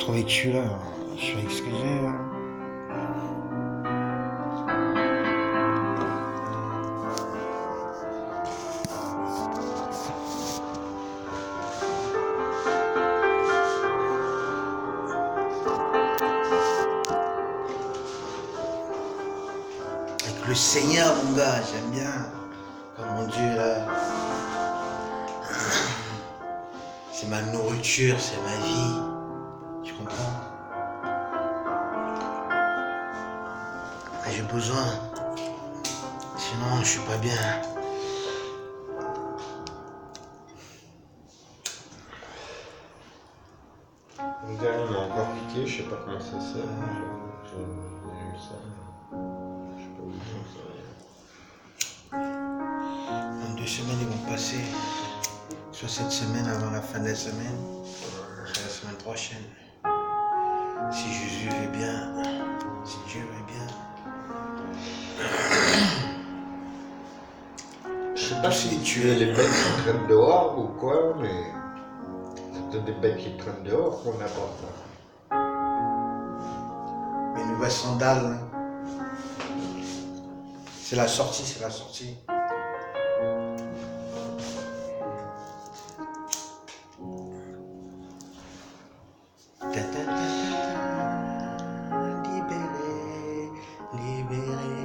trouvé que celui-là, je suis avec ce que j'ai là. Avec le Seigneur, mon gars, j'aime bien. Oh mon Dieu, là. C'est ma nourriture, c'est ma vie. Tu comprends? J'ai besoin. Sinon, je suis pas bien. Le dernier m'a encore piqué, je sais pas comment ça sert. J'ai eu ça. Je sais pas où ça rien. Dans 2 semaines, ils vont passer. Soit cette semaine avant la fin de la semaine, soit la semaine prochaine. Si Jésus veut bien, si Dieu veut bien. Je sais pas si tu es les bêtes qui traînent dehors ou quoi, mais c'est peut-être des bêtes qui traînent dehors qu'on apporte là. Mes nouvelles sandales, là. C'est la sortie, c'est la sortie. Ta, ta, ta, ta, ta. Libéré, libéré.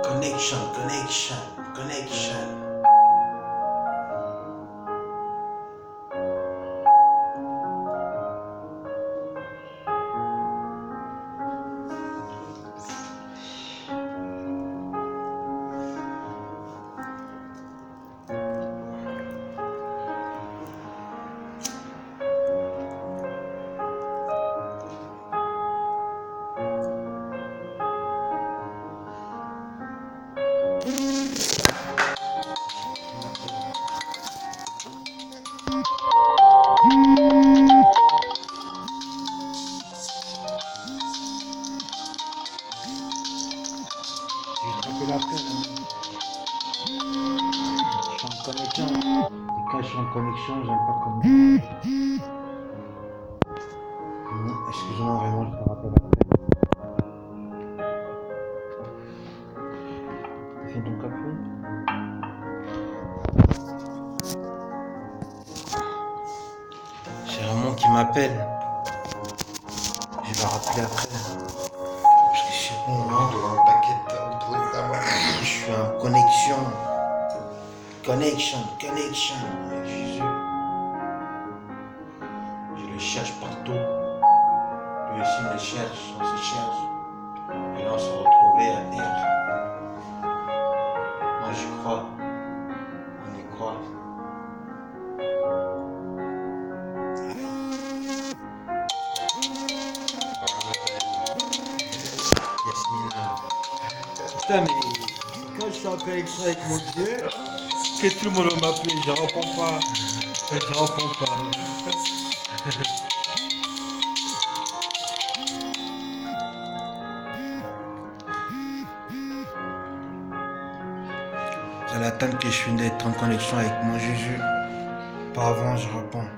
Connection, connection, connection. Quand je suis en connexion, j'aime pas comment. Excuse-moi, vraiment, je te rappelle après. T'as fait ton café? C'est Ramon qui m'appelle. Je vais rappeler après. Parce que c'est bon, On doit un paquet de trucs là-bas. je suis en connexion. Connection, connection avec Jésus. Je le cherche partout. Lui aussi me cherche, on se cherche. Et là on se retrouvait à terre. Moi j'y crois. On y croit. Yasmina. Putain mais quand je suis en connexion avec mon Dieu, que tout le monde va m'appeler, je réponds pas. Je réponds pas. Vous allez attendre que je finisse d'être en connexion avec mon Jésus. Pas avant, je réponds.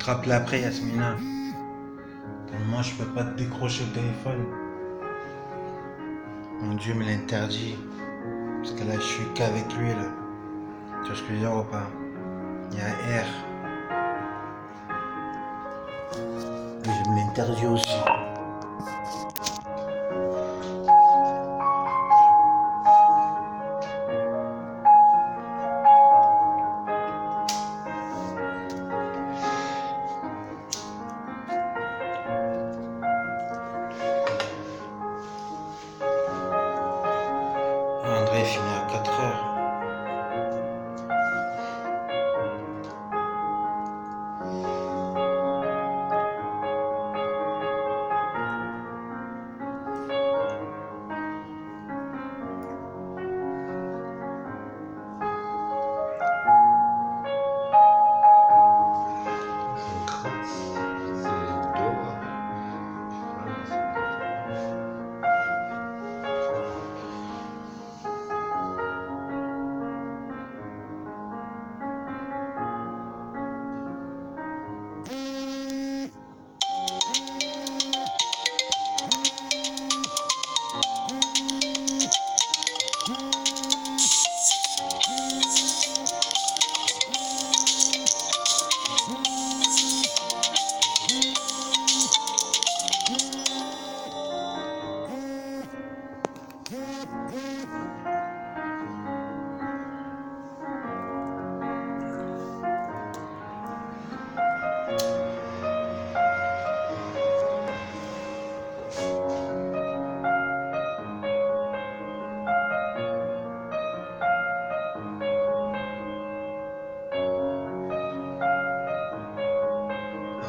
te rappeler après, Yasmina. Pour le moment, je peux pas te décrocher le téléphone. Mon Dieu me l'interdit. Parce que là, je suis qu'avec lui, là. Tu vois ce que je veux dire ou pas? Il y a un R. Et je me l'interdis aussi. André finit à 4h.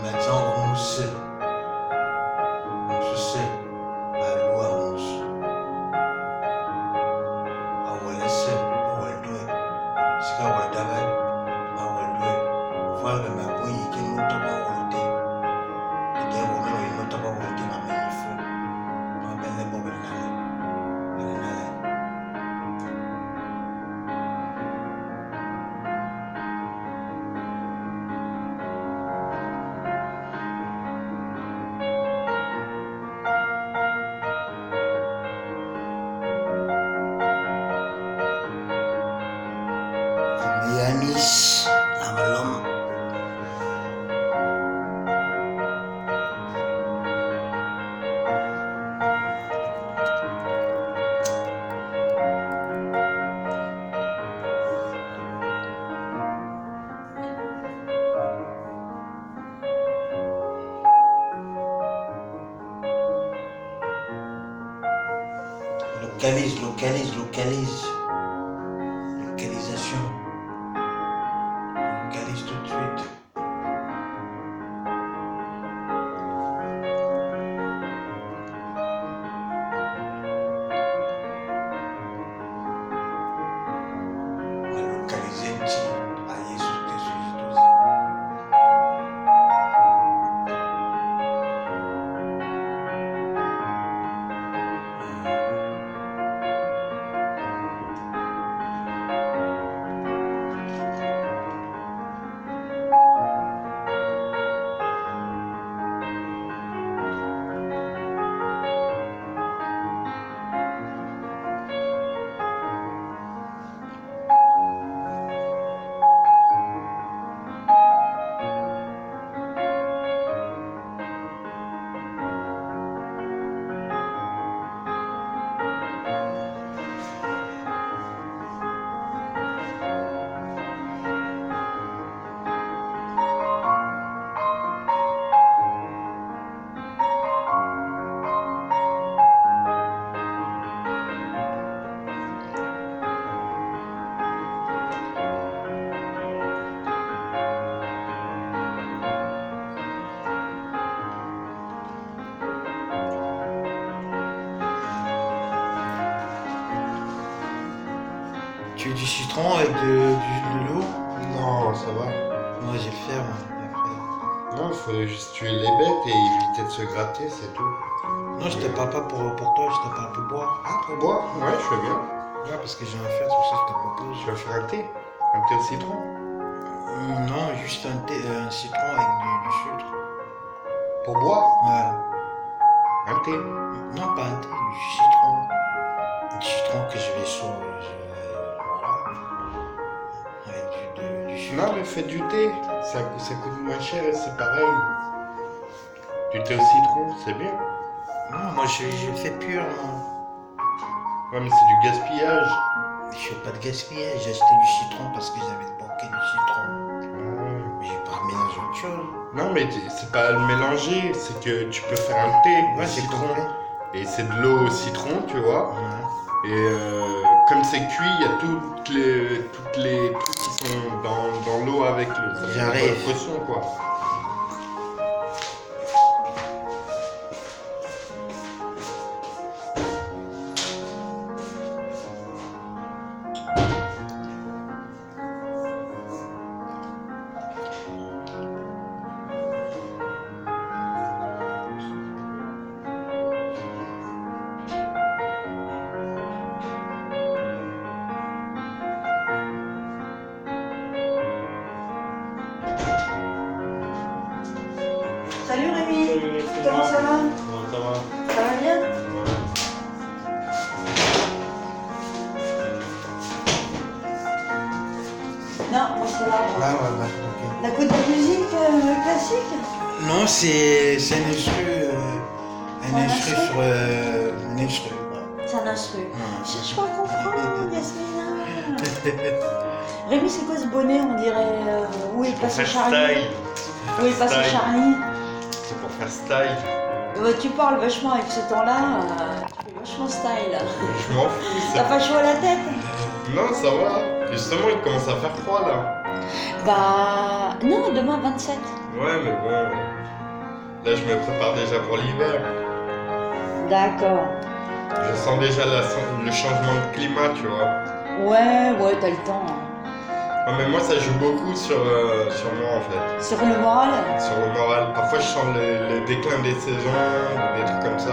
Maintenant, on le sait. On se sait. Allô, Amos. Awale sait. Awale doit. C'est qu'à Awale d'abord. Awale doit. Voilà que ma boy, il est not about Awale day. Il est au même, il est not about Awale day, ma mère, il faut. Ma belle est bonne, elle est là. Miami's Amalom. Localise. Localisation. Localise tout de suite. On a localisé un petit allié sur tes sujets aussi. Tu veux du citron avec de l'eau? Non, ça va. Moi, j'ai le faire, moi, après. Non, il faut juste tuer les bêtes et éviter de se gratter, c'est tout. Non, je te parle pas pour toi, je te parle pour boire. Ah, pour boire? Ouais, je fais bien. Ouais, parce que j'ai un faire, c'est pour ça que je te propose. Tu vas faire un thé? Un thé au citron? Non, juste un citron avec du sucre. Pour boire Ouais. un thé. Non, pas un thé, du citron. Du citron que je vais sur. Voilà. Avec du sucre. Non, mais fais du thé. Ça coûte moins cher et c'est pareil. Du thé au citron, c'est bien. Non, moi je le fais pur. Moi. Ouais, mais c'est du gaspillage. Je fais pas de gaspillage. J'ai acheté du citron parce que j'avais le bouquet du citron. Mais j'ai pas mélangé autre chose. Non, mais c'est pas le mélanger, c'est que tu peux faire un thé au Ouais, c'est citron. complet. Et c'est de l'eau au citron, tu vois. Ouais. Et comme c'est cuit, il y a toutes les trucs qui sont dans l'eau avec le. J'arrive. La poisson, quoi. Salut Rémi, comment ça va? Comment ça va? Ça va bien? Non, moi c'est là. Ouais, ok. La côte de musique classique? Non, c'est un instru. Un Un instru instru sur. Un instru. C'est un instru. Ouais. Cherche pas à comprendre, Yasmina. Rémi, c'est quoi ce bonnet? On dirait où est Pour passé faire Charlie? style. Où est passé Style. Charlie? C'est pour faire style. Tu parles vachement avec ce temps-là, tu fais vachement style. Je m'en fous, T'as ça. pas chaud à la tête? Non, ça va. Justement, il commence à faire froid là. Bah non, demain 27. Ouais, mais bon. Là, je me prépare déjà pour l'hiver. D'accord. Je sens déjà le changement de climat, tu vois. Ouais, t'as le temps. Ouais, mais moi, ça joue beaucoup sur moi en fait. Sur le moral? Sur le moral. Parfois, je sens le déclin des saisons, des trucs comme ça.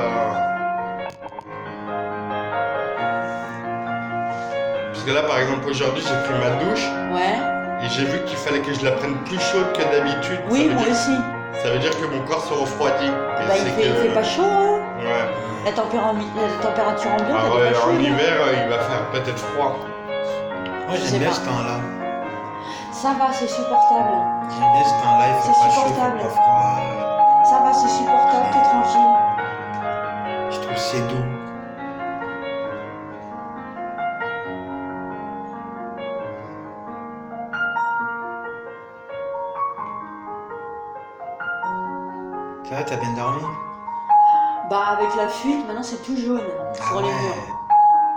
Parce que là, par exemple, aujourd'hui, j'ai pris ma douche Ouais. et j'ai vu qu'il fallait que je la prenne plus chaude que d'habitude. Oui, moi aussi. Ça veut dire que mon corps se refroidit. Et Bah, c'est il fait pas chaud, hein. Ouais. La température ambiante, Ah elle ouais, est pas chaude. en hiver, il va faire peut-être froid. Moi, Je sais j'aime bien pas. ce temps-là. Ça va, c'est supportable. J'aime bien ce temps-là. Il fait C'est pas chaud, il supportable. fait pas froid. Ça va, c'est supportable, t'es tranquille. Je trouve que c'est doux. Ça va, t'as bien dormi? Bah, avec la fuite, maintenant c'est tout jaune sur les murs.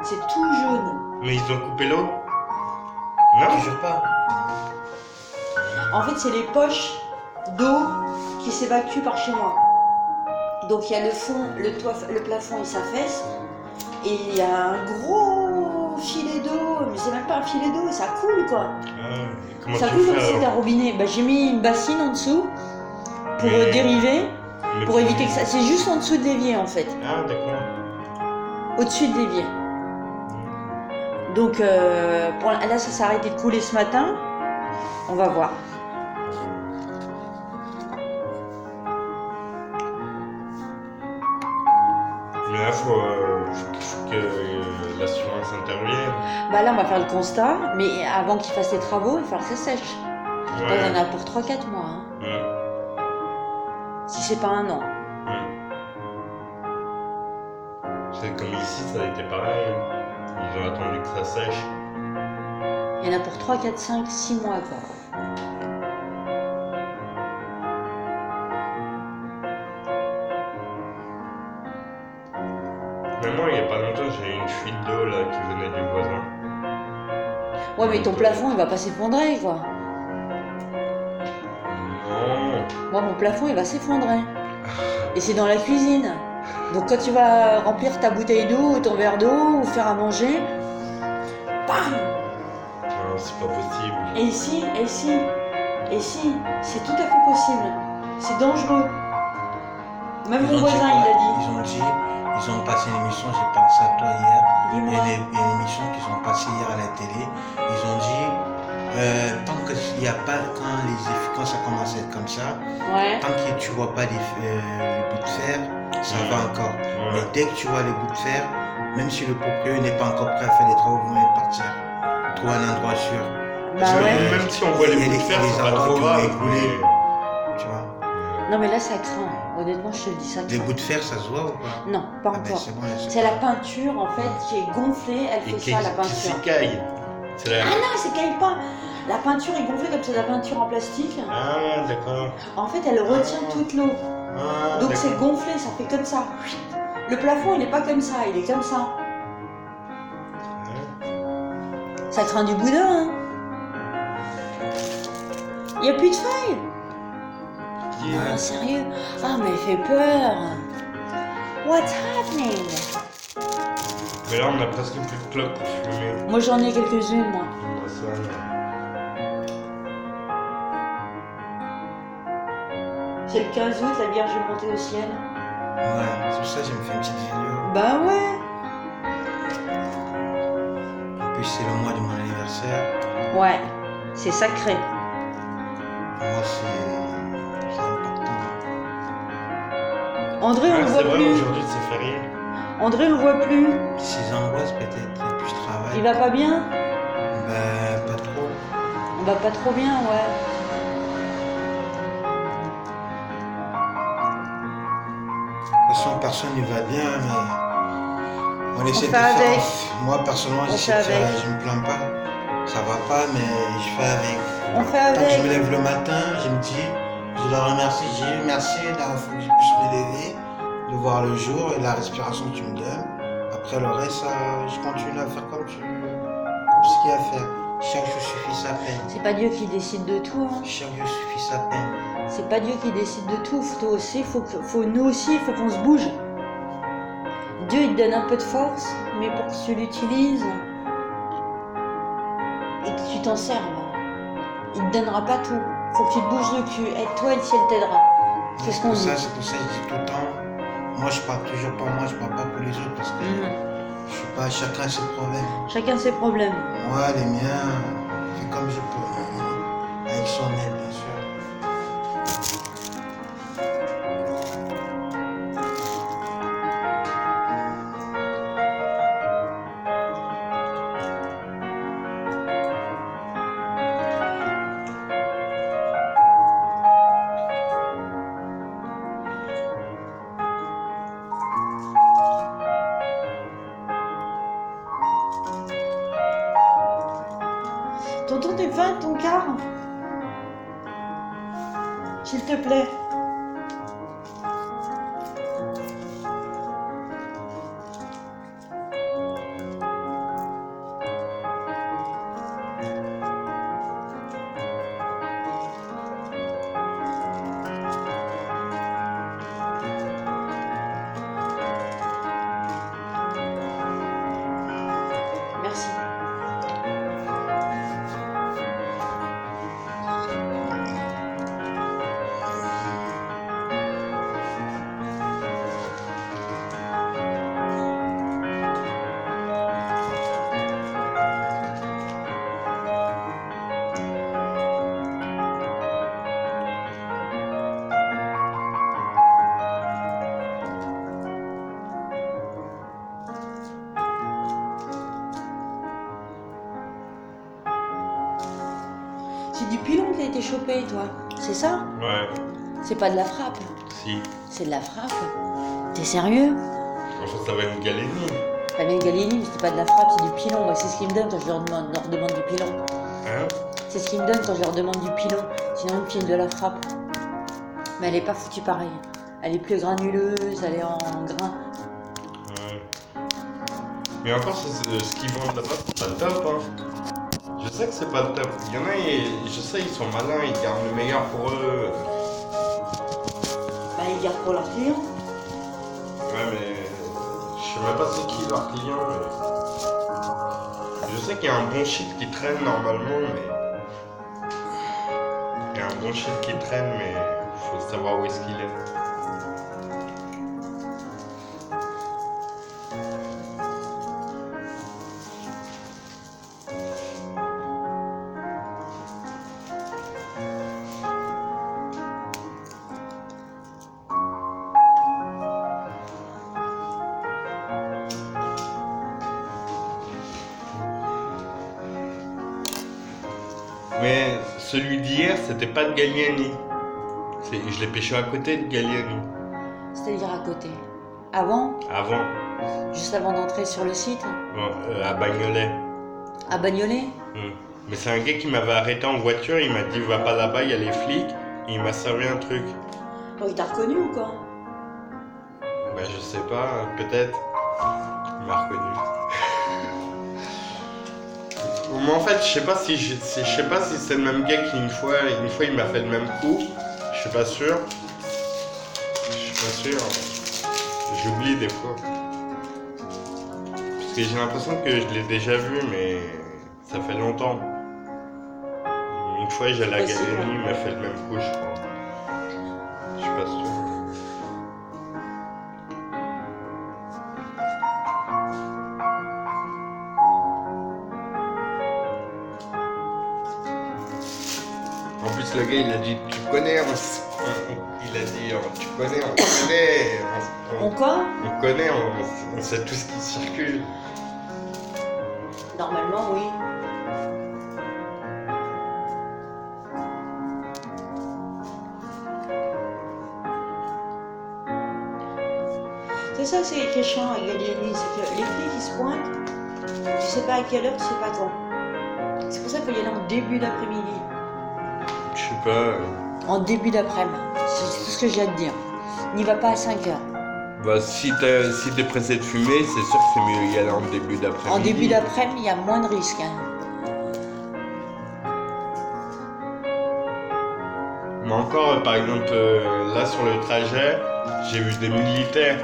C'est tout jaune. Mais ils ont coupé l'eau? Non? Toujours pas. En fait, c'est les poches d'eau qui s'évacuent par chez moi. Donc il y a le fond, le plafond il s'affaisse et il y a un gros filet d'eau, mais c'est même pas un filet d'eau, ça coule quoi. Comment Ça tu coule comme fais si c'était un alors? robinet. Bah, j'ai mis une bassine en dessous pour Mais- dériver, Mais pour éviter que ça. C'est juste en dessous de l'évier en fait, Ah, d'accord. au-dessus de l'évier. Donc là ça s'est arrêté de couler ce matin. On va voir. Mais là, faut que l'assurance intervienne. Bah là on va faire le constat, mais avant qu'il fasse les travaux, il va falloir que ça sèche. Ouais. Là, il y en a pour 3-4 mois, hein. Ouais. Si c'est pas un an. C'est comme ici, ça a été pareil. Ils ont attendu que ça sèche. Il y en a pour 3, 4, 5, 6 mois quoi. Mais moi, il n'y a pas longtemps, j'ai eu une fuite d'eau là qui venait du voisin. Ouais, mais ton plafond il va pas s'effondrer quoi. Non. Moi mon plafond il va s'effondrer. Et c'est dans la cuisine. Donc quand tu vas remplir ta bouteille d'eau ou ton verre d'eau ou faire à manger, bam! Non, c'est pas possible. Et ici, c'est tout à fait possible. C'est dangereux. Même mon voisin il a dit. Ils ont passé une émission, j'ai pensé à toi hier. Il y Dis-moi. a une émission qu'ils ont passée hier à la télé. Ils ont dit, tant qu'il n'y a pas, quand les quand ça commence à être comme ça, Ouais. tant que tu vois pas les bouts de fer, ça va encore. Mais dès que tu vois les bouts de fer, même si le propriétaire n'est pas encore prêt à faire les travaux, vous mieux partir. Trouver un endroit sûr. Bah ouais. Même si on voit les bouts de fer, c'est pas trop grave. Tu vois. Non mais là ça craint. Honnêtement je te le dis ça Les craint. bouts de fer, ça se voit ou pas? Non, pas Ah ben, encore. c'est bon, là, C'est la peinture en fait qui est gonflée, elle fait ça la Qui peinture. s'écaille. C'est la... Ah non, elle s'écaille pas. La peinture est gonflée comme c'est de la peinture en plastique. Ah, d'accord. En fait elle retient toute l'eau. Ah, Donc d'accord. c'est gonflé, ça fait comme ça. Le plafond il est pas comme ça, il est comme ça. Ça craint du boudin hein. Il y a plus de feuilles. Ah sérieux? Ah mais elle fait peur. What's happening? Mais là, on a presque plus de clopes pour fumer. Moi j'en ai quelques-unes moi. Ouais, ça, C'est le 15 août, la Vierge est montée au ciel. Ouais, c'est pour ça que j'ai fait une petite vidéo. Bah ouais. En plus, c'est le mois de mon anniversaire. Ouais, c'est sacré. Pour moi, c'est important. André, on le c'est voit vrai, plus. aujourd'hui, c'est férié. André, on le voit plus. Ses angoisses, peut-être, et puis je travaille. Il va pas bien? Ben, pas trop. On va pas trop bien, ouais. De toute façon, personne ne va bien, mais on essaie de fait faire. avec. Moi, personnellement, On j'essaie fait de faire. avec. Je me plains pas. Ça va pas, mais je fais avec. On fait Quand je me avec. lève le matin, je me dis, je leur remercie. Je dis merci d'avoir fait que je puisse me lever, de voir le jour et la respiration que tu me donnes. Après le reste, je continue à faire comme ce qu'il y a à faire. Chaque jour suffit sa peine. C'est pas Dieu qui décide de tout, hein. Chaque jour suffit sa peine. C'est pas Dieu qui décide de tout. Toi aussi, nous aussi, il faut qu'on se bouge. Dieu, il te donne un peu de force, mais pour que tu l'utilises et que tu t'en serves, il te donnera pas tout. Faut que tu te bouges le cul. Aide-toi et le ciel t'aidera. C'est ce qu'on dit. C'est pour ça que je dis tout le temps, moi je parle toujours pour moi, je parle pas pour les autres parce que je suis pas, chacun ses problèmes. Chacun ses problèmes. Moi, les miens, je fais comme je peux, avec son aide bien sûr. Tonton, t'es faim de ton quart? S'il te plaît. Merci. C'est du pilon qui a été chopé, toi. C'est ça? Ouais, C'est pas de la frappe. si. C'est de la frappe. T'es sérieux? Enfin, ça va être une galénie. Pas bien Galini, mais c'est pas de la frappe, c'est du pilon. Moi, c'est ce qu'ils me donnent quand je leur demande du pilon. Hein? C'est ce qu'ils me donnent quand je leur demande du pilon. Sinon, ils me filent de la frappe. Mais elle est pas foutue pareil. Elle est plus granuleuse, elle est en grain. Ouais. Mais encore, ce qu'ils vendent là-bas, c'est pas le top, hein. Je sais que c'est pas le top. Il y en a, je sais, ils sont malins, ils gardent le meilleur pour eux. Bah, ils gardent pour leurs clients. Ouais, mais je sais même pas c'est qui leur client. Je sais qu'il y a un bon shit qui traîne normalement, mais. Il y a un bon shit qui traîne, mais faut savoir où est-ce qu'il est. Mais celui d'hier, c'était pas de Galliani. Je l'ai pêché à côté de Galliani. C'est-à-dire à côté. Avant, Avant, juste avant d'entrer sur le site, à Bagnolet. à Bagnolet. Mais c'est un gars qui m'avait arrêté en voiture, il m'a dit va pas là-bas, il y a les flics. Et il m'a servi un truc. Oh, il t'a reconnu ou quoi? Bah je sais pas, peut-être. Il m'a reconnu. Mais en fait, je sais pas si c'est le même gars qui une fois il m'a fait le même coup. Je suis pas sûr. J'oublie des fois. Parce que j'ai l'impression que je l'ai déjà vu, mais ça fait longtemps. Une fois j'allais à Galliani, il m'a fait le même coup, je crois. Je suis pas sûr. En plus, le gars, il a dit, tu connais, il a dit, tu connais, on connaît. On quoi? On connaît, on sait tout ce qui circule. Normalement, oui. C'est ça, qui est chiant avec Galliani, c'est que les flics ils se pointent, tu sais pas à quelle heure, tu sais pas quand. C'est pour ça qu'il faut y aller en début d'après-midi. Je sais pas. En début d'après-midi, c'est tout ce que j'ai à te dire. N'y va pas à 5 heures. Bah, si t'es pressé de fumer, c'est sûr que c'est mieux y aller en début d'après-midi. En début d'après-midi, il y a moins de risques. Hein. Mais encore, par exemple, là sur le trajet, j'ai vu des militaires.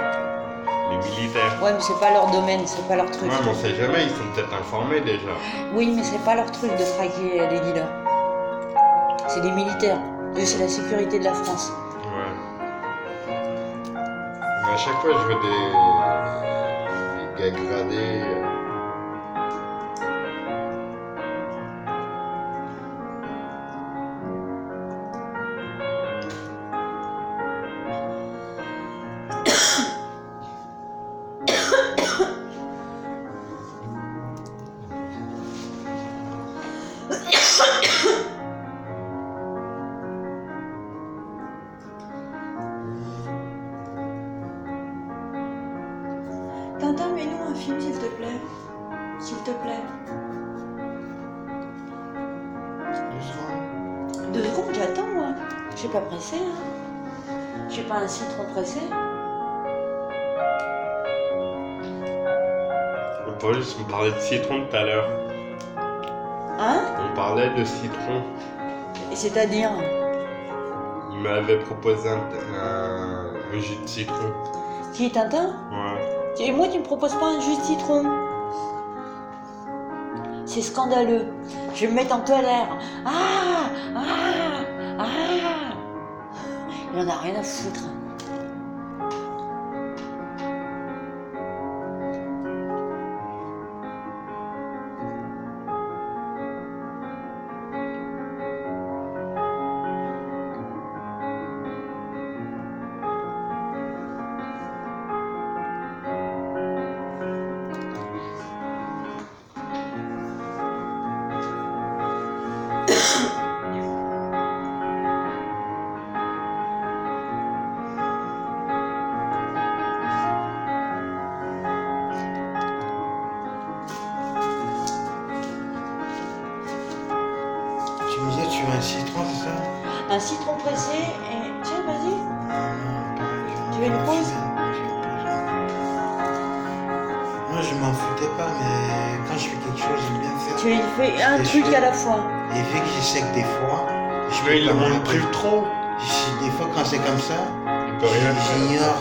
Les militaires. Ouais, mais c'est pas leur domaine, c'est pas leur truc. Ouais, mais on sait jamais, ils sont peut-être informés déjà. Oui, mais c'est pas leur truc de traquer les dealers. C'est des militaires. Eux, c'est la sécurité de la France. Ouais. Mais à chaque fois, je vois des gars gradés. Tintin, mets-nous un film, s'il te plaît. S'il te plaît. 2 secondes, j'attends, moi. Je suis pas pressée, hein. Je suis pas un citron pressé. Police, on parlait de citron tout à l'heure. Hein? On parlait de citron. Et c'est-à-dire? Il m'avait proposé un jus de citron. Qui est Tintin? Ouais. Et moi, tu me proposes pas un jus de citron? C'est scandaleux. Je vais me mettre en colère. Ah! Ah! Ah! Il en a rien à foutre. Tu me disais, tu veux un citron, c'est ça? Un citron pressé et... Tiens, vas-y. Non, pas. Tu veux une pause? Moi, je m'en foutais pas, mais quand je fais quelque chose, j'aime bien faire. Tu fais un truc à la fois. Et vu que je sais que des fois, je Mais il peux pas me me prive trop. Des fois, quand c'est comme ça, Il peut rien faire. j'ignore.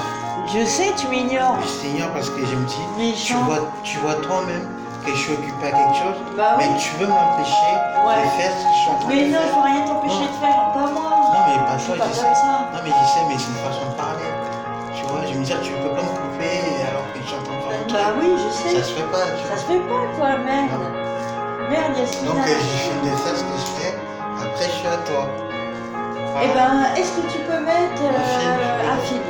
Je sais, tu m'ignores. Je t'ignore parce que je me dis, Méchant. tu vois toi-même que je suis occupé à quelque chose, Bah oui. mais tu veux m'empêcher Ouais. de faire ce que je suis en train Mais de non, faire. je veux rien t'empêcher de faire. Pas moi. Non, mais pas Je toi, suis pas je comme sais. ça. Non, mais je sais, mais c'est une façon de parler. Tu vois, je me dis, tu peux pas me couper alors que je suis en train de faire un truc. Bah oui, je sais. Ça se fait pas, tu Ça vois. se fait pas, quoi, merde. Merde, Yasmina. Donc, je finis de faire ce que je fais, après, je suis à toi. Eh ben, est-ce que tu peux mettre un film?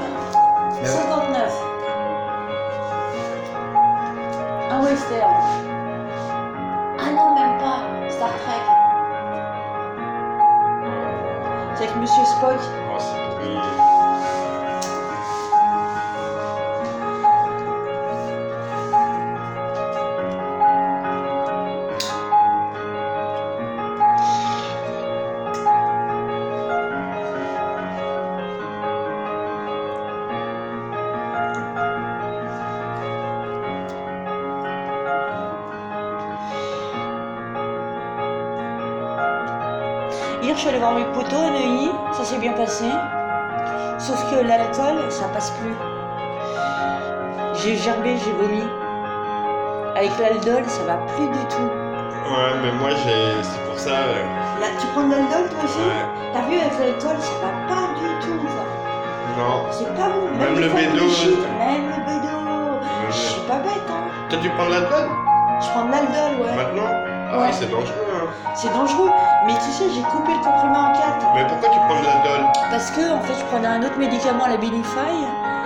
Mais- 59. Un western. Ah non, même pas. Star Trek. Spock. Oh, c'est pourri. Hier, je suis allée voir mes potos à Neuilly, ça s'est bien passé. Sauf que l'alcool, ça passe plus. J'ai gerbé, j'ai vomi. Avec l'aldol, ça va plus du tout. Ouais, mais moi, c'est pour ça. Là, tu prends de l'aldol toi aussi? Ouais. T'as vu, avec l'alcool, ça va pas du tout. Quoi. Non. C'est pas bon. Même le les formes bédo, de shit, ouais. Même le bédo. Je suis pas bête, hein. Toi, tu prends de l'alcool Je prends de l'aldol, ouais. maintenant? Ah, Ouais. c'est dangereux. Hein. C'est dangereux. Mais tu sais, j'ai coupé le comprimé en 4. Mais pourquoi tu prends de l'aldol? Parce que, en fait, je prenais un autre médicament, la Bilify.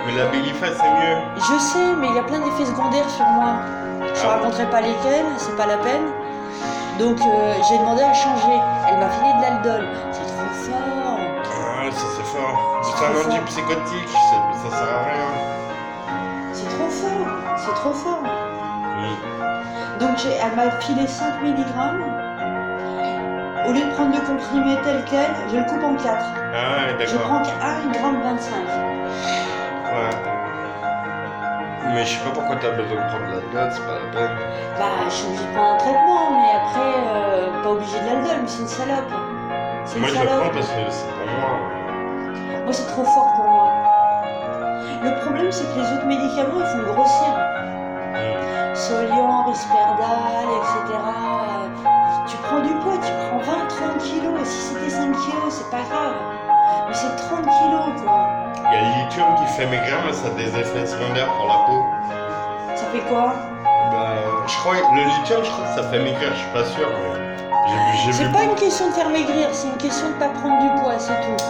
Mais la Belify, c'est mieux. Je sais, mais il y a plein d'effets secondaires sur moi. Je ne Ah. raconterai pas lesquels, c'est pas la peine. Donc j'ai demandé à changer. Elle m'a filé de l'aldol. C'est trop fort. Ah, ça c'est fort. C'est C'est un trop fort. antipsychotique, ça sert à rien. C'est trop fort. C'est trop fort. Mm. Donc elle m'a filé 5 mg. Au lieu de prendre le comprimé tel quel, je le coupe en 4. Ah ouais, Je d'accord. prends qu'1,25 g. Ouais. Mais je sais pas pourquoi t'as besoin de prendre de l'aldol, c'est pas la peine. Bah, je suis obligée de prendre un traitement, mais après, pas obligée de l'aldol, mais c'est une salope. C'est Moi une je le salope. prends parce que c'est pour moi. Moi, c'est trop fort pour moi. Le problème, c'est que les autres médicaments, ils font grossir. Mm. Soliant, Risperdal, etc. Tu prends du poids, tu prends 20-30 kilos. Si c'était 5 kilos, c'est pas grave. Mais c'est 30 kilos, quoi. Il y a le lithium qui fait maigrir, mais ça a des effets secondaires pour la peau. Ça fait quoi? Bah, je crois, le lithium, je crois que ça fait maigrir, je suis pas sûr, mais j'ai C'est vu pas beaucoup. une question de faire maigrir, c'est une question de pas prendre du poids, c'est tout.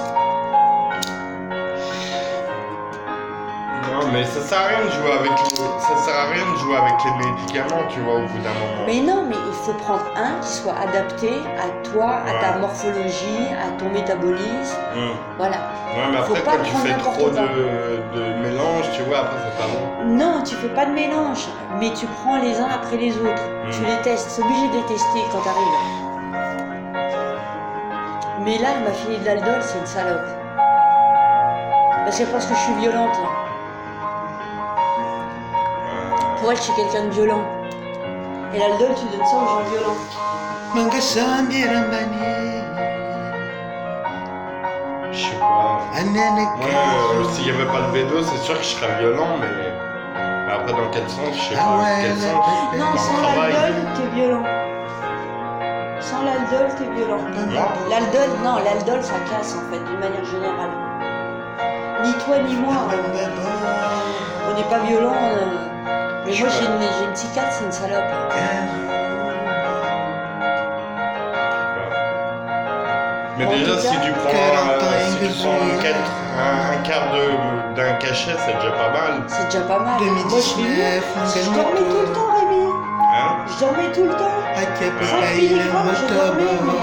Non, mais ça sert à rien de jouer avec ça sert à rien de jouer avec les médicaments, tu vois, au bout d'un moment. Mais non, mais il faut prendre un qui soit adapté à toi, à ta Ouais. morphologie, à ton métabolisme. Mm. Voilà. Ouais, mais Faut après, pas quand tu prendre fais n'importe trop quoi. de mélange, tu vois, après, c'est pas bon. Non, tu fais pas de mélange, mais tu prends les uns après les autres. Tu les testes, c'est obligé de les tester quand t'arrives. Mais là, elle m'a filé de l'aldol, c'est une salope. Parce qu'elle pense que je suis violente. Pour elle, je suis quelqu'un de violent. Et l'aldol, tu donnes ça aux gens violents. Je sais pas. Moi, s'il y avait pas de bédo, c'est sûr que je serais violent, mais après, dans quel sens, je sais pas. Quel sens? Non, Dans le sans travail. l'aldol, t'es violent. Sans l'aldol, t'es violent. Moi? L'aldol, non, l'aldol, ça casse en fait, d'une manière générale. Ni toi ni moi, on n'est pas violent. Mais moi, j'ai une psychiatre, c'est une salope. Mais En déjà, tout si cas, tu prends un quart d'un cachet, c'est déjà pas mal. c'est déjà pas mal. Moi, je suis mieux. Je dormais tout le temps, Rémi. Hein? Je dormais tout le temps. 5 milligrammes, je dormais, mais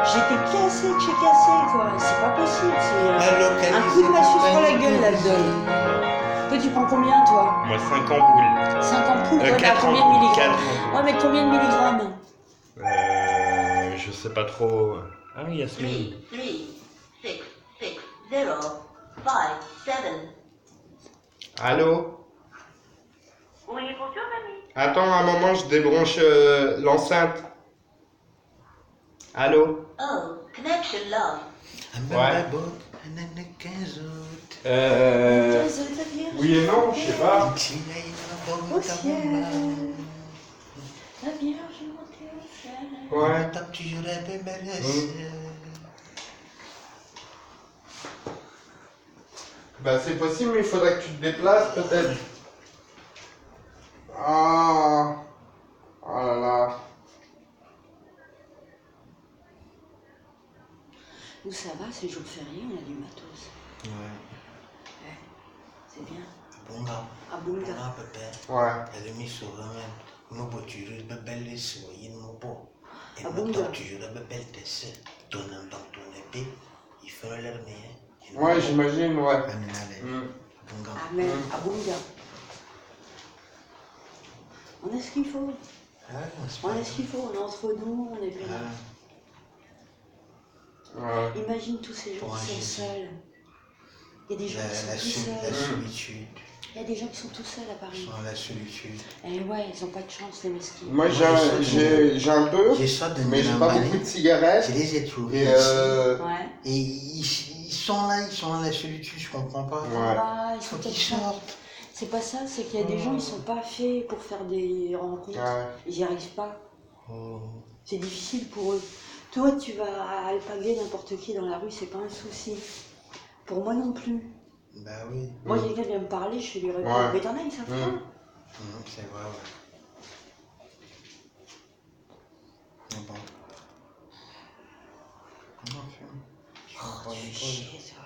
j'étais cassé de chez cassé, quoi. C'est pas possible. C'est un coup de massue sur la gueule, l'aldol. Toi, tu prends combien, toi? Moi, 5 ampoules. 5 ampoules, toi, t'as 4 combien de ampoules. milligrammes? 4 Ouais, mais combien de milligrammes? Je sais pas trop. Ah, Yasmine. 3, 6, 6, 0, 5, 7. Allô? Oui, bonjour, mamie. Attends un moment, je débranche l'enceinte. Allô? Oh, connection love. Ouais. 15 ta vierge. Oui et non, je sais pas. Au ciel. La vierge est montée au ciel. Ouais. Bah c'est possible, mais il faudrait que tu te déplaces peut-être. Ah. Oh là là. Nous, ça va, c'est jour férié, on a du matos. Ouais. C'est bien. Bunga. À Bunga. Bunga pepe. Ouais. Elle est mise sur le même. Nous voiturons de belles soyez nos beaux. Et Ah, nous Bunga. voiturons de belles tessées. dans ton épée, il fera l'armée. Hein. Ouais, j'imagine, ouais. Aminale. Bunga. Ah, mais à Bunga. On a ce qu'il faut. Ah, c'est On pas a ce qu'il faut. On est entre nous, on est bien. Ouais. Imagine tous ces gens Pour qui un sont Jésus. seuls. Il y a des gens qui sont La tout seuls. solitude. Il y a des gens qui sont tout seuls à Ils Paris. sont dans la solitude. Et ouais, ils n'ont pas de chance, les mesquins. Moi, j'ai un peu, J'ai ça de mais j'ai pas beaucoup de cigarettes. Je les ai trouvés Et Ouais. Et ils sont là, ils sont dans la solitude, je comprends pas. Ouais. Bah, ils Faut sont qu'ils peut-être pas. sortent. C'est pas ça, c'est qu'il y a des gens, ils sont pas faits pour faire des rencontres. Ouais. Ils n'y arrivent pas. Oh. C'est difficile pour eux. Toi, tu vas alpaguer n'importe qui dans la rue, c'est pas un souci. Pour moi non plus. Bah oui. Moi, quelqu'un vient me parler, je lui réponds. Ouais. Mais t'en as, ils savent pas. C'est vrai, ouais. Mais bon. Non, je suis en pause. Chier, toi.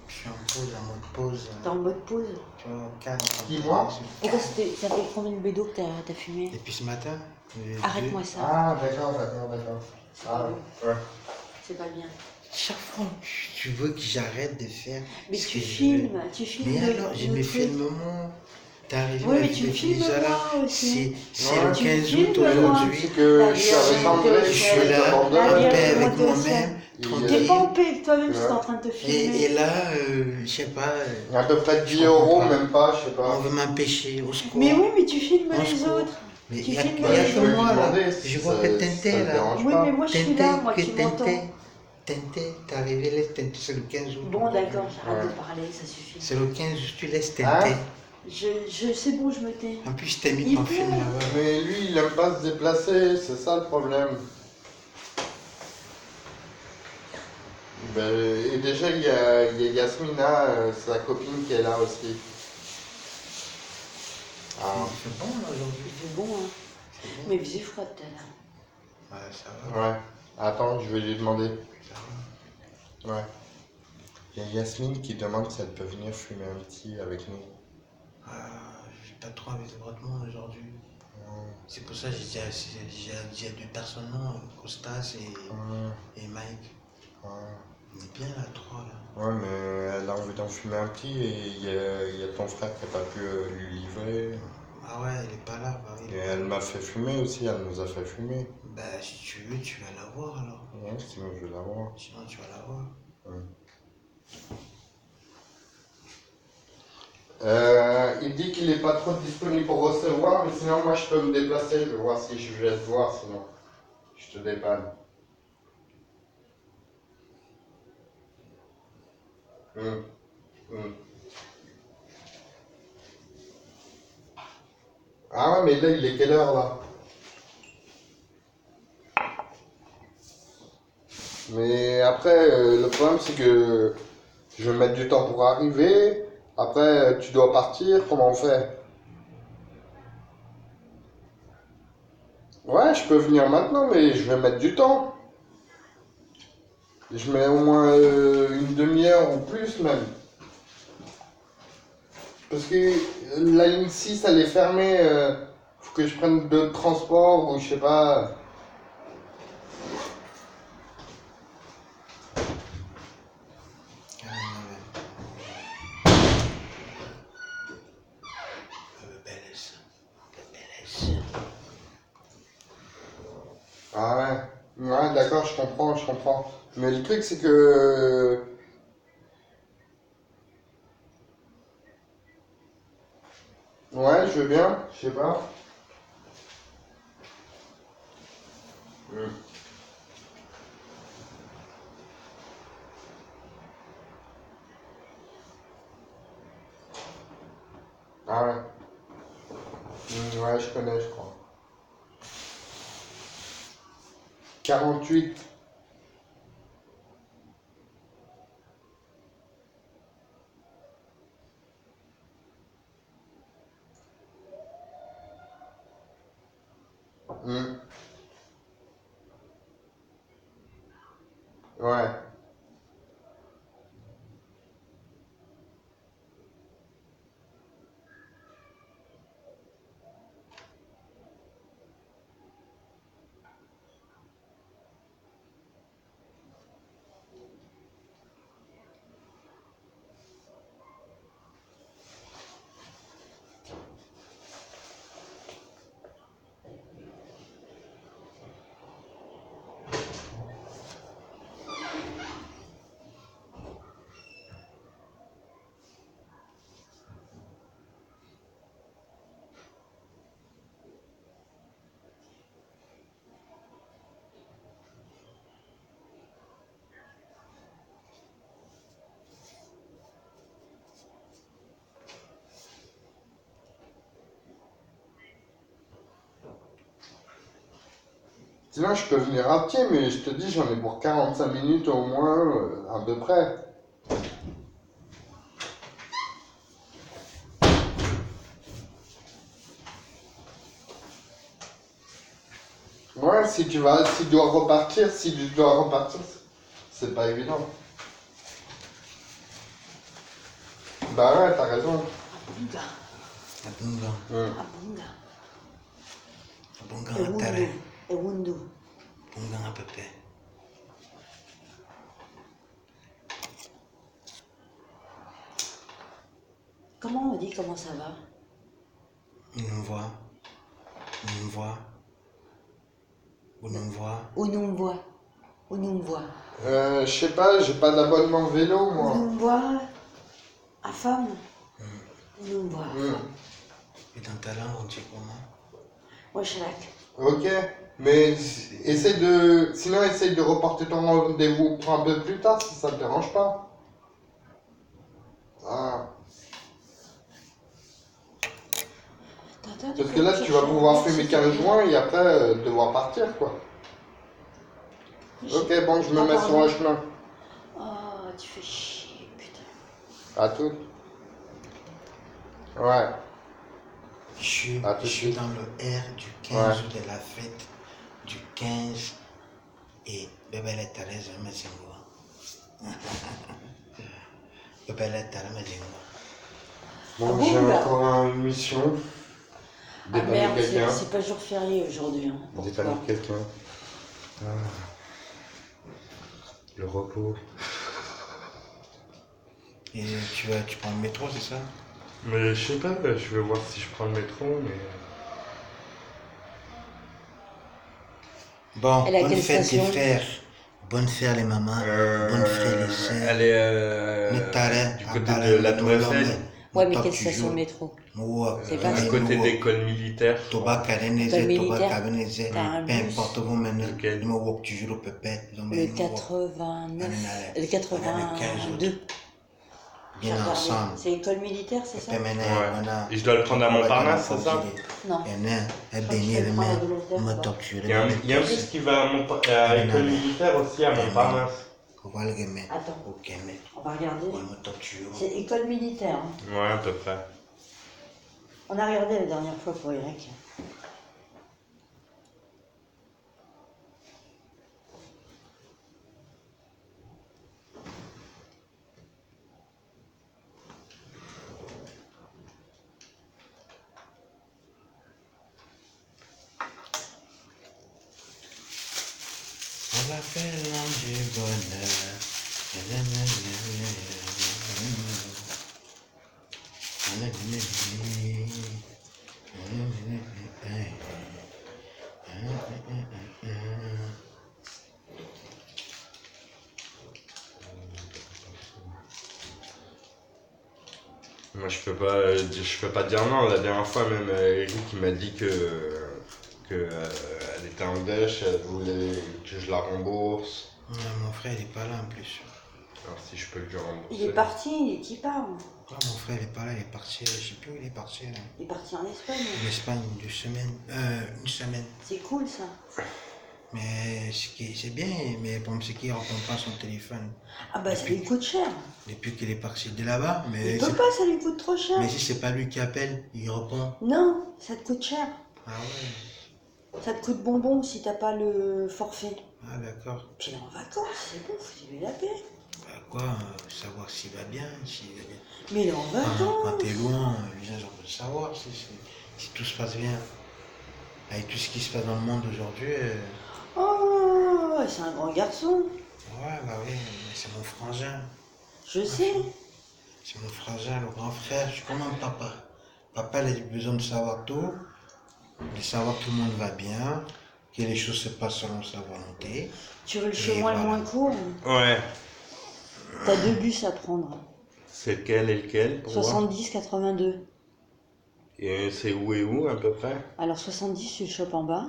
Je suis en pause, en mode pause. T'es en mode pause. Tu vois, calme. Dis-moi. Pourquoi ça fait combien de bédos que t'as fumé? Depuis ce matin. Arrête-moi ça. Ah, d'accord. Ah, ouais. C'est pas bien. Chaque fois, tu veux que j'arrête de faire. Mais ce tu que je filmes, veux. tu filmes. Mais alors, je le me truc. filme moi. T'es arrivé Oui, mais avec tu me le filmes Kinizala. moi aussi. C'est Ouais, le tu me 15 août filmes, moi. aujourd'hui. C'est que je suis avec André, Je suis là, en en Derrière, paix je avec monte au moi-même, ciel. T'es tranquille. pas en paix avec toi-même si Ouais. t'es en train de te filmer. Et là, je sais pas, à peu près de Je 10 comprends euros, pas. même pas, je sais on pas. veut m'empêcher, au secours. Mais oui, mais tu filmes Au les secours. autres. Mais Tu il y a filmes que les je peux lui moi là. demander, Je vois que ça Tintin te là. dérange Oui, pas. mais moi je suis là, moi tu m'entends. Tintin, t'es arrivé, laisse Tintin, c'est le 15 août. Bon, d'accord, j'arrête Ouais. de parler, ça suffit. C'est le 15 août, tu laisses Hein? Tintin. C'est bon, je me tais. En plus, je t'ai mis Il ton pleut. film là-bas. Mais lui, il aime pas se déplacer, c'est ça le problème. Ben, et déjà, il y a Yasmina, sa copine, qui est là aussi. Ah, C'est bon là aujourd'hui. C'est bon, hein. C'est bon. Mais il faisait froid tout à l'heure. Ouais, ça va. ouais. Attends, je vais lui demander. Ça va. Ouais. Il y a Yasmine qui demande si elle peut venir fumer un petit avec nous. J'ai pas trop envie de frottement aujourd'hui. C'est pour ça que j'ai dit à deux personnes, non, Costas et Mike. Ouais. On est bien là, trois là. Ouais, mais elle a envie d'en fumer un petit et il y a ton frère qui n'a pas pu lui livrer. Ah ouais, elle est pas là, bah oui. Et elle m'a fait fumer aussi, elle nous a fait fumer. Bah si tu veux, tu vas la voir alors. Ouais, sinon je vais la voir. Sinon tu vas la voir. Il dit qu'il n'est pas trop disponible pour recevoir, mais sinon moi je peux me déplacer, je vais voir si je vais te voir, sinon je te dépanne. Ah ouais, mais là il est quelle heure là? Mais après, le problème c'est que je vais mettre du temps pour arriver. Après, tu dois partir, comment on fait? Ouais, je peux venir maintenant, mais je vais mettre du temps. Je mets au moins une demi-heure ou plus même. Parce que la ligne 6, elle est fermée. Faut que je prenne d'autres transports ou je sais pas. Ah ouais. Ouais, d'accord, je comprends. Mais le truc, c'est que... Ouais, je veux bien, je sais pas. Ah ouais. Ouais, je connais, je crois. 48. Ouais. Sinon, je peux venir à pied, mais je te dis, j'en ai pour 45 minutes au moins, à peu près. Ouais, si tu dois repartir, c'est pas évident. Bah ouais, t'as raison. Abunga. Abunga. Abunga. Abunga atare. Ewundu. Abunga apepe. Comment on dit comment ça va? Unumvoa. Unumvoa. Unumvoa. Unumvoa. Unumvoa. Je sais pas, j'ai pas d'abonnement vélo, moi. Unumvoa. À femme. Unumvoa. Et dans ta langue, on dit comment? Wesh-lak. Ok, mais sinon essaye de reporter ton rendez-vous pour un peu plus tard si ça te dérange pas. Ah. Parce que là tu vas pouvoir fumer 15 joints et après devoir partir quoi. Ok, bon, je me mets sur le chemin. Oh, tu fais chier, putain. À tout. Ouais. Je suis dans le R du 15 de la fête du 15 et Bébé Thérèse Mazingwa. Bébé Thérèse Mazingwa. Bon, Ah j'ai bon, encore une mission. Ah merde, quelqu'un. c'est pas jour férié aujourd'hui. Hein, pour toi. Dépanner quelqu'un. Ah. Le repos. Et tu prends le métro, c'est ça? Mais je sais pas, je vais voir si je prends le métro, mais... Bon, Elle a bonne quelle fête station? des frères. Bonne fête les mamans. Bonne fête les sœurs. Elle est du côté de la Tour Eiffel. Ouais, mais quelle station de métro? C'est pas du côté d'école militaire. Toba Karenese, École Toba militaire. Karenese, T'as un peu bus. importe où maintenant, Lequel? il me walk toujours au pépé. Le 89, le 82. Bien ensemble. C'est école militaire, c'est ça? Ouais. Et je dois le prendre à Montparnasse, c'est ça? Non. Il y en a un baigné le même, me torturer. Il y a un bus qui va à école militaire aussi à Montparnasse. On va le remettre. Attends, Ok, mais on va regarder. on me torture. C'est école militaire. Hein. Ouais, à peu près. On a regardé la dernière fois pour Eric. On l'appelle l'ange du bonheur. Moi, je peux pas dire non. La dernière fois, même Eric, il m'a dit que elle était en dèche, elle voulait que je la rembourse. Ouais, mon frère, il est pas là en plus. Alors, si je peux lui rembourser. Il est parti, il est qui part? Ouais, mon frère, il est pas là, il est parti, je sais plus où il est parti là. Il est parti en Espagne. En Espagne, une semaine. C'est cool ça. Mais c'est bien, mais bon, c'est qu'il ne répond pas son téléphone. Ah bah ça lui coûte cher. Depuis qu'il est parti de là-bas, mais Il peut pas, ça lui coûte trop cher. mais si c'est pas lui qui appelle, il répond. Non, ça te coûte cher. Ah ouais. Ça te coûte bonbon si t'as pas le forfait. Ah d'accord. Puis en vacances, c'est bon, faut lui la paix. Bah quoi, savoir s'il va bien, s'il va bien. Mais il est en vacances. Quand t'es loin, les gens veulent savoir si tout se passe bien. Avec tout ce qui se passe dans le monde aujourd'hui. Oh, c'est un grand garçon. Ouais, bah oui, mais c'est mon frangin. Je sais. C'est mon frangin, le grand frère. Je suis comme un papa. Papa, il a besoin de savoir tout, de savoir que tout le monde va bien, que les choses se passent selon sa volonté. Tu veux le chemin le moins court? Ouais. T'as 2 bus à prendre. C'est lequel et lequel pour voir 70-82. Et c'est où et où à peu près? Alors 70, tu le chopes en bas,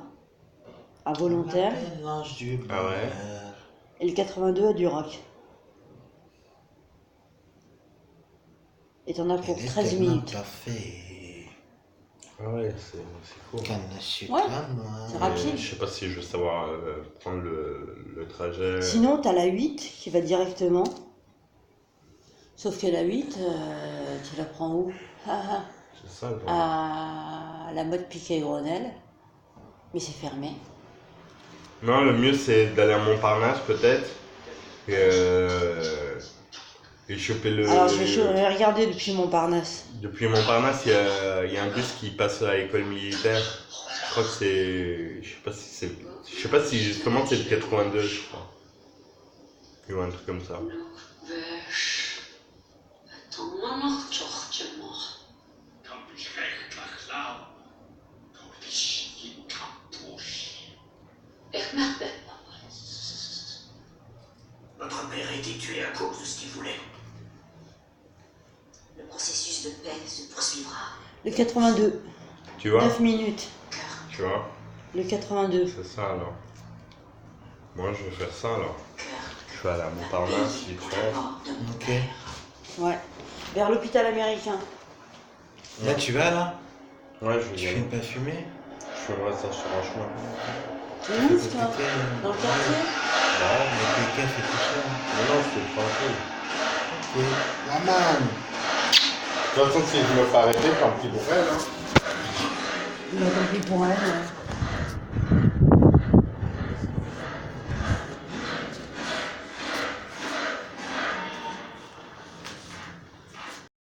à Volontaire, L'ange du bonheur. Ah ouais. et le 82 à Duroc. Et t'en as pour 13 minutes. Parfait. Ah ouais, c'est court. Canne à sucre, Ouais. hein, moi. C'est rapide. Mais je sais pas si je vais savoir prendre le trajet. Sinon, t'as la 8 qui va directement. Sauf que la 8, tu la prends où? C'est ça le problème. À la mode Piquet-Grenelle. Mais c'est fermé. Non, le mieux c'est d'aller à Montparnasse peut-être. Et choper le. Alors, je vais regarder depuis Montparnasse. Depuis Montparnasse, il y a un bus qui passe à l'école militaire. Je crois que c'est. Je sais pas si justement c'est le 82, je crois. Ou un truc comme ça. Weź. To mama cię może. To byś rechtach znał. To byś nie kapuś. Ich mach das. Votre père a été tué à cause de ce qu'il voulait. Le processus de paix se poursuivra. Le 82, Tu vois 9 minutes. Tu vois Le 82. C'est ça alors. Moi je vais faire ça alors. Je vais aller à Montparnasse, vite fait. Ok. Ouais. Vers l'hôpital américain. Là, tu vas, là? Ouais, je vais Tu y aller. fumes pas fumer? Je ferai ça sur un chemin. Tu es où, toi? Dans le quartier? Ouais, Avec les cafés et tout ça. mais non, c'est tranquille. Ok. Maman! De toute façon, si je me fais arrêter, tant pis pour elle. Hein. Il a compris pour elle.